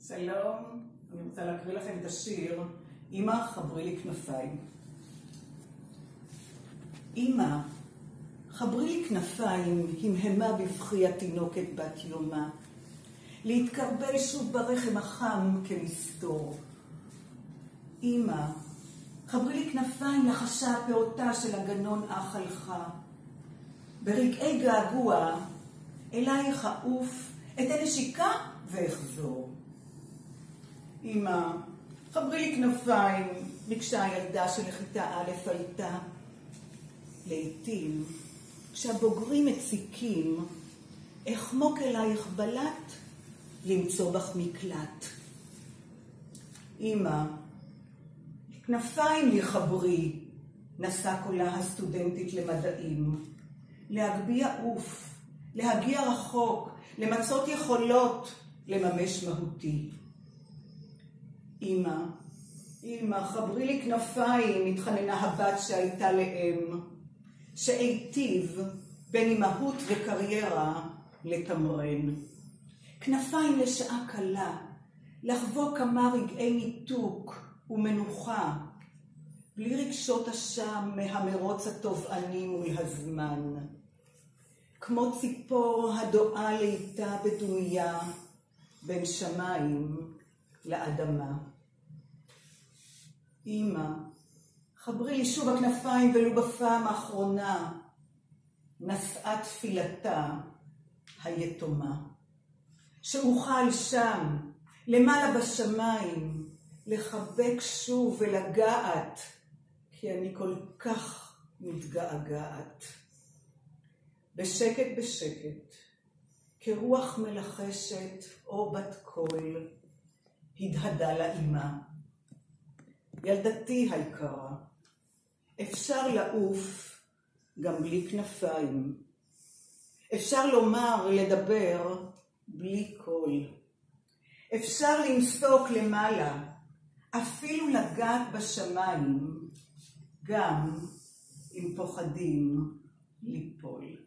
שלום, אני רוצה להקריא לכם את השיר אמא חברי לי כנפיים. אמא, חברי לי כנפיים, המהמה בבכי התינוקת בת יומה, להתקרבל שוב ברחם החם כמסתור. אמא, חברי לי כנפיים לחשה הפעוטה של הגנון אח הלך, ברגעי געגוע אלייך אעוף, אתן נשיקה ואחזור. אמא, חברי לי כנפיים, ביקשה הילדה שלכיתה א' הייתה. לעתים, כשהבוגרים מציקים, אחמוק אלייך בלט, למצוא בך מקלט. אמא, כנפיים לי חברי, נשא קולה הסטודנטית למדעים, להגביה עוף, להגיע רחוק, למצות יכולות, לממש מהותי. אמא, חברי לי כנפיים, התחננה הבת שהייתה לאם, שהיטיב בין אימהות וקריירה לתמרן. כנפיים לשעה קלה, לחבוא כמה רגעי ניתוק ומנוחה, בלי רגשות אשם מהמרוץ התובעני מול הזמן. כמו ציפור הדועה לאיתה בדומיה, בין שמיים לאדמה. אמא, חברי לי שוב הכנפיים ולו בפעם האחרונה, נשאה תפילתה היתומה. שאוכל שם, למעלה בשמיים, לחבק שוב ולגעת, כי אני כל כך מתגעגעת. בשקט בשקט, כרוח מלחשת או בת קול, הדהדה לאמא. ילדתי היקרה, אפשר לעוף גם בלי כנפיים. אפשר לומר, לדבר, בלי קול. אפשר למסוק למעלה, אפילו לגעת בשמיים, גם אם פוחדים ליפול.